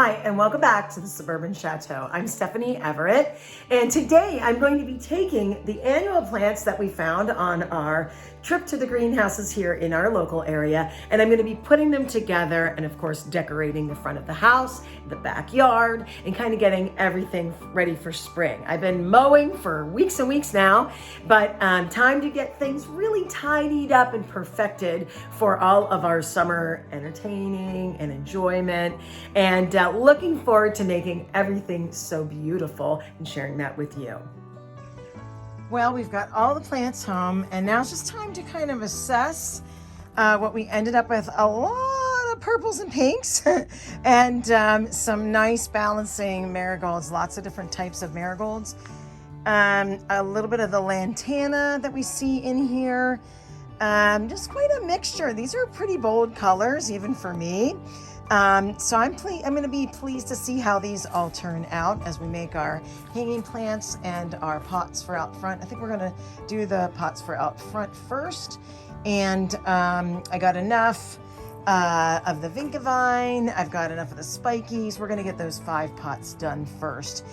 Hi, and welcome back to the Suburban Chateau. I'm Stephanie Everett, and today I'm going to be taking the annual plants that we found on our trip to the greenhouses here in our local area, and I'm going to be putting them together and of course decorating the front of the house, the backyard, and kind of getting everything ready for spring. I've been mowing for weeks and weeks now, but time to get things really tidied up and perfected for all of our summer entertaining and enjoyment, and looking forward to making everything so beautiful and sharing that with you. Well, we've got all the plants home, and now it's just time to kind of assess what we ended up with. A lot of purples and pinks and some nice balancing marigolds, lots of different types of marigolds. A little bit of the lantana that we see in here. Just quite a mixture. These are pretty bold colors, even for me. So I'm going to be pleased to see how these all turn out as we make our hanging plants and our pots for out front. I think we're going to do the pots for out front first. And I got enough of the Vinca vine. I've got enough of the spikies. We're going to get those 5 pots done first.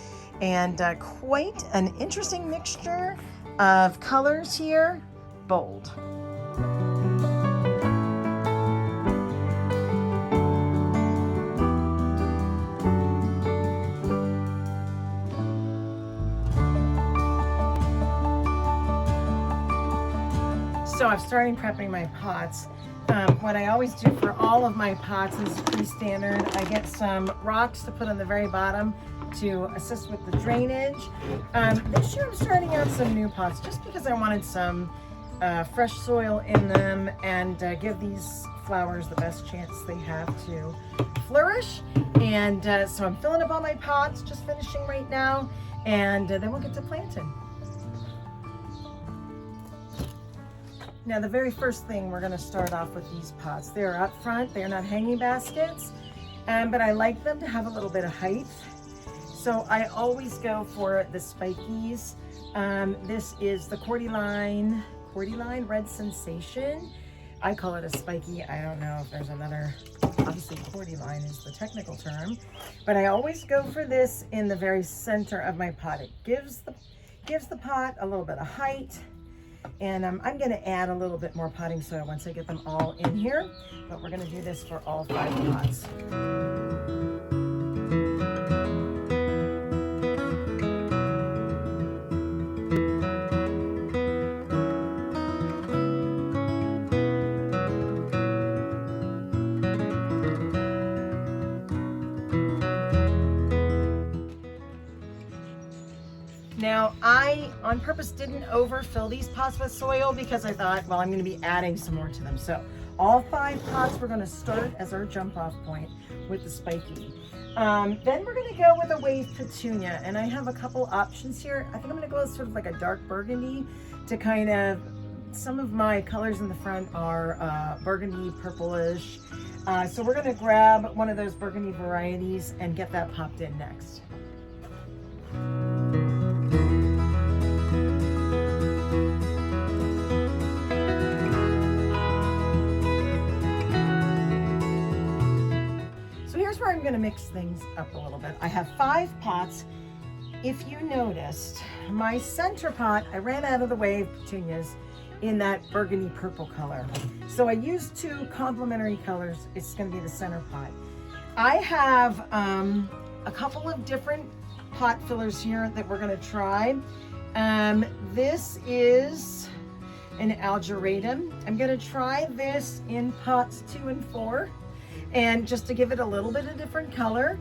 And quite an interesting mixture of colors here. Bold. So I'm starting prepping my pots. What I always do for all of my pots, and this is pretty standard, I get some rocks to put on the very bottom to assist with the drainage. This year I'm starting out some new pots just because I wanted some fresh soil in them and give these flowers the best chance they have to flourish. And so I'm filling up all my pots, just finishing right now, and then we'll get to planting. Now, the very first thing, we're going to start off with these pots. They're up front, they're not hanging baskets, but I like them to have a little bit of height. So I always go for the spikies. This is the Cordyline Red Sensation. I call it a spiky. I don't know if there's another, obviously Cordyline is the technical term, but I always go for this in the very center of my pot. It gives the pot a little bit of height. And I'm going to add a little bit more potting soil once I get them all in here, but we're going to do this for all 5 pots. Now, I, on purpose, didn't overfill these pots with soil because I thought, well, I'm going to be adding some more to them. So all 5 pots, we're going to start as our jump off point with the spiky. Then we're going to go with a wave petunia, and I have a couple options here. I think I'm going to go with sort of like a dark burgundy to kind of, some of my colors in the front are burgundy, purplish. So we're going to grab one of those burgundy varieties and get that popped in next. Where I'm going to mix things up a little bit. I have 5 pots. If you noticed, my center pot, I ran out of the wave petunias in that burgundy purple color. So I used 2 complementary colors. It's going to be the center pot. I have a couple of different pot fillers here that we're going to try. This is an algeratum. I'm going to try this in pots 2 and 4. And just to give it a little bit of different color,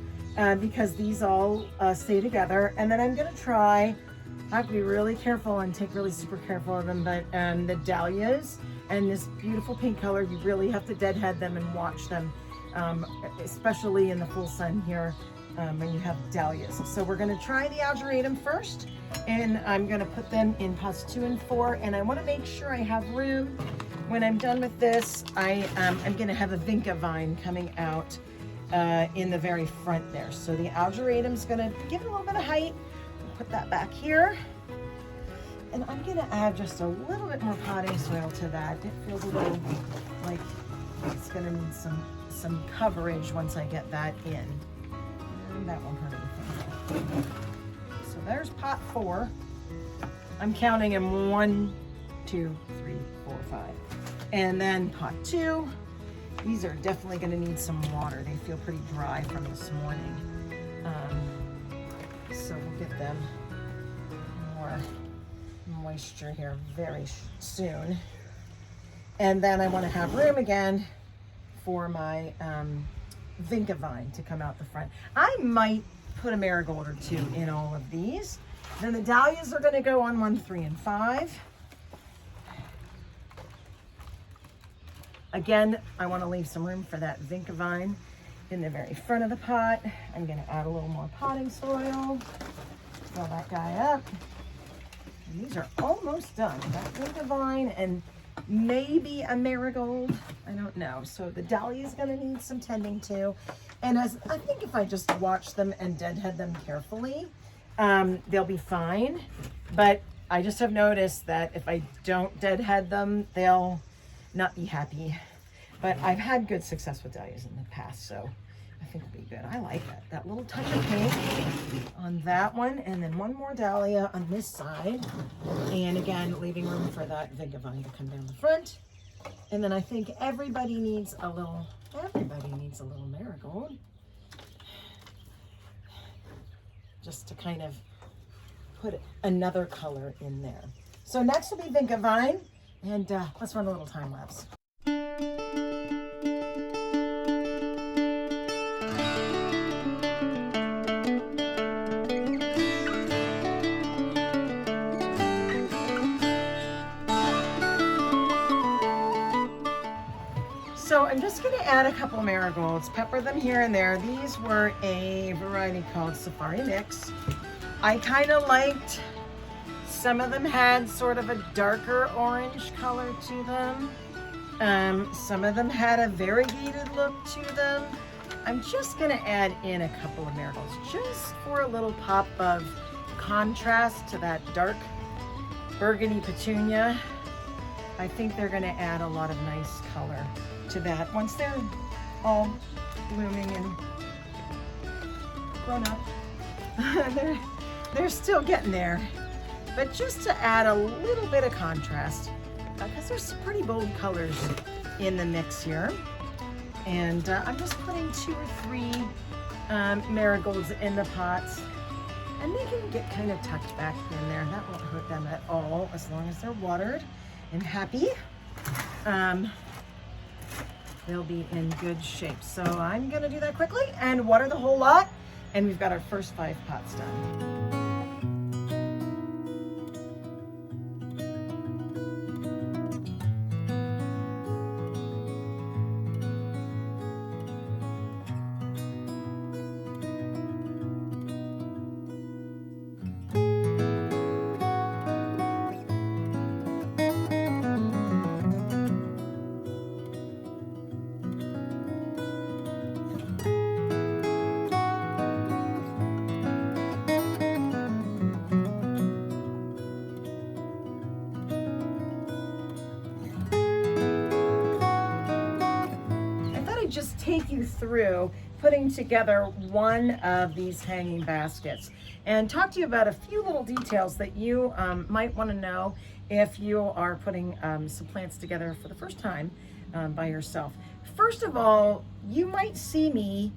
because these all stay together. And then I'm going to try, I have to be really careful and take really super careful of them, but the dahlias and this beautiful pink color, you really have to deadhead them and watch them, especially in the full sun here when you have dahlias. So we're going to try the algeratum first, and I'm going to put them in pots 2 and 4, and I want to make sure I have room. When I'm done with this, I'm going to have a Vinca vine coming out in the very front there. So the algeratum's going to give it a little bit of height. We'll put that back here. And I'm going to add just a little bit more potting soil to that. It feels a little like it's going to need some coverage once I get that in. that won't hurt anything. So there's pot 4. I'm counting them 1, 2, 3, 4, 5. And then pot 2. These are definitely going to need some water. They feel pretty dry from this morning. So we'll get them more moisture here very soon. And then I want to have room again for my vinca vine to come out the front. I might put a marigold or 2 in all of these. Then the dahlias are going to go on 1, 3, and 5. Again, I want to leave some room for that vinca vine in the very front of the pot. I'm going to add a little more potting soil. Fill that guy up. And these are almost done. That vinca vine and maybe a marigold. I don't know. So the dahlia is going to need some tending too. And as I think if I just watch them and deadhead them carefully, they'll be fine. But I just have noticed that if I don't deadhead them, they'll not be happy. But I've had good success with dahlias in the past, so I think it'll be good. I like that little touch of pink on that one, and then one more dahlia on this side. And again, leaving room for that vinca vine to come down the front. And then I think everybody needs a little marigold, just to kind of put another color in there. So next will be vinca vine, and let's run a little time lapse. So I'm just going to add a couple marigolds, pepper them here and there. These were a variety called Safari Mix. I kind of liked, some of them had sort of a darker orange color to them. Some of them had a variegated look to them. I'm just going to add in a couple of marigolds just for a little pop of contrast to that dark burgundy petunia. I think they're going to add a lot of nice color to that once they're all blooming and grown up. they're still getting there, but just to add a little bit of contrast, because there's some pretty bold colors in the mix here. And I'm just putting 2 or 3 marigolds in the pots, and they can get kind of tucked back in there. That won't hurt them at all as long as they're watered and happy. They'll be in good shape. So I'm gonna do that quickly and water the whole lot, and we've got our first 5 pots done. Just take you through putting together one of these hanging baskets and talk to you about a few little details that you might want to know if you are putting some plants together for the first time by yourself. First of all, you might see me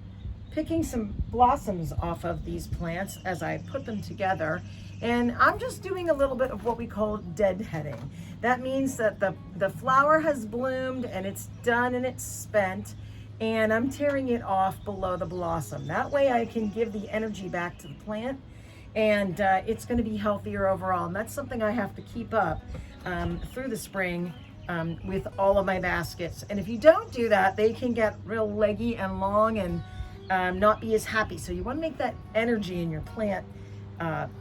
picking some blossoms off of these plants as I put them together, and I'm just doing a little bit of what we call deadheading. That means that the flower has bloomed and it's done and it's spent, and I'm tearing it off below the blossom. That way I can give the energy back to the plant, and it's gonna be healthier overall. And that's something I have to keep up through the spring with all of my baskets. And if you don't do that, they can get real leggy and long and not be as happy. So you wanna make that energy in your plant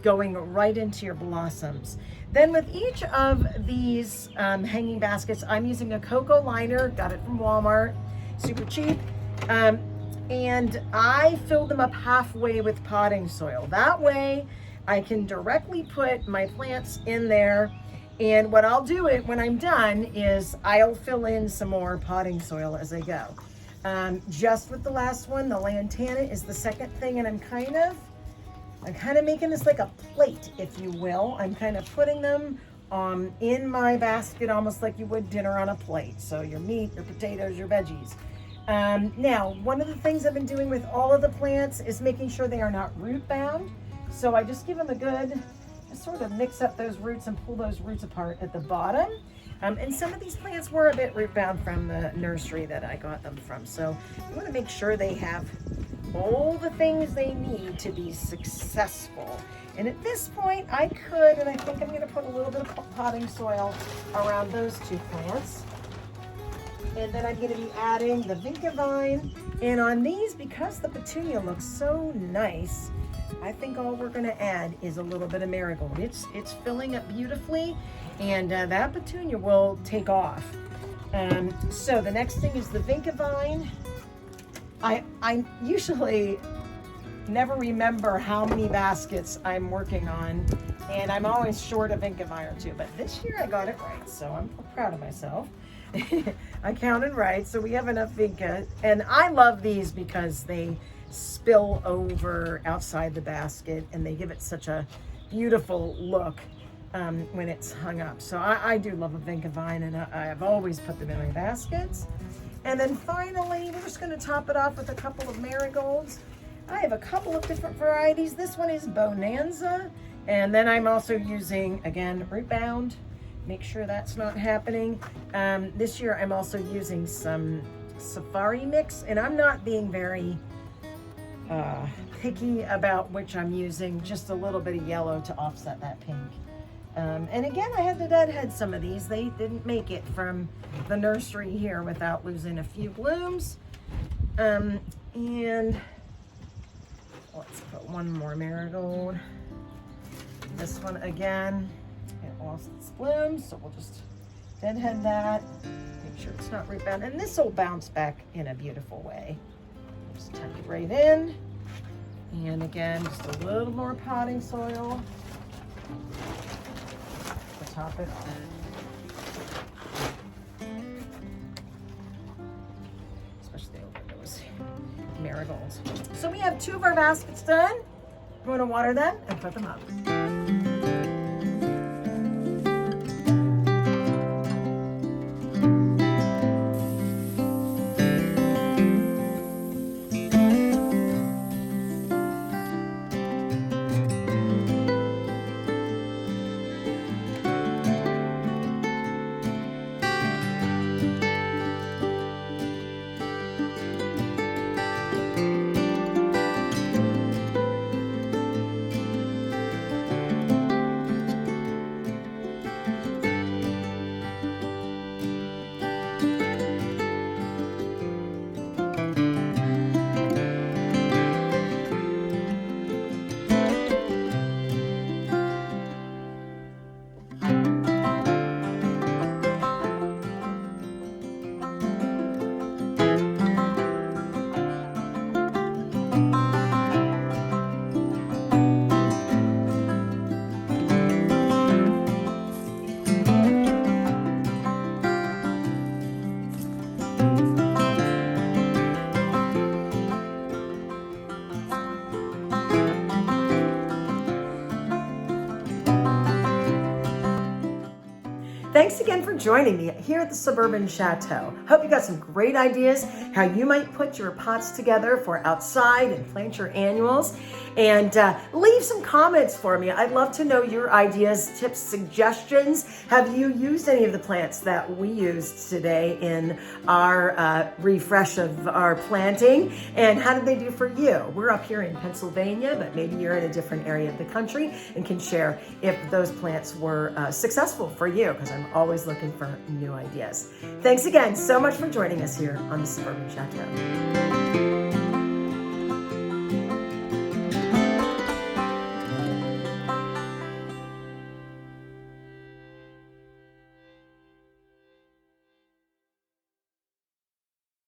going right into your blossoms. Then with each of these hanging baskets, I'm using a cocoa liner, got it from Walmart. Super cheap, and I fill them up halfway with potting soil. That way I can directly put my plants in there, and what I'll do when I'm done is I'll fill in some more potting soil as I go. Just with the last one, the lantana is the second thing, and I'm kind of making this like a plate, if you will. I'm kind of putting them in my basket almost like you would dinner on a plate. So your meat, your potatoes, your veggies. Now, one of the things I've been doing with all of the plants is making sure they are not root bound. So I just give them a good, just sort of mix up those roots and pull those roots apart at the bottom. And some of these plants were a bit root bound from the nursery that I got them from. So you want to make sure they have all the things they need to be successful. And at this point I could, and I think I'm going to put a little bit of potting soil around those two plants. And then I'm going to be adding the vinca vine. And on these, because the petunia looks so nice, I think all we're going to add is a little bit of marigold. It's filling up beautifully, and that petunia will take off. So the next thing is the vinca vine. I usually never remember how many baskets I'm working on, and I'm always short a vinca vine or two, but this year I got it right, so I'm proud of myself. I counted right, so we have enough vinca, and I love these because they spill over outside the basket and they give it such a beautiful look when it's hung up. So I do love a vinca vine, and I've always put them in my baskets. And then finally, we're just going to top it off with a couple of marigolds. I have a couple of different varieties. This one is Bonanza, and then I'm also using, again, root bound. Make sure that's not happening. This year I'm also using some safari mix, and I'm not being very picky about which I'm using, just a little bit of yellow to offset that pink. And again, I had to deadhead some of these. They didn't make it from the nursery here without losing a few blooms. And let's put one more marigold. This one again, it lost its blooms, so we'll just deadhead that. Make sure it's not root bound, and this will bounce back in a beautiful way. Just tuck it right in, and again, just a little more potting soil to top it off. Especially over those marigolds. So we have two of our baskets done. I'm going to water them and put them up. Thanks again for joining me here at the Suburban Chateau. Hope you got some great ideas how you might put your pots together for outside and plant your annuals. And leave some comments for me. I'd love to know your ideas, tips, suggestions. Have you used any of the plants that we used today in our refresh of our planting? And how did they do for you? We're up here in Pennsylvania, but maybe you're in a different area of the country and can share if those plants were successful for you, because I'm always looking for new ideas. Thanks again so much for joining us here on the Suburban Chateau.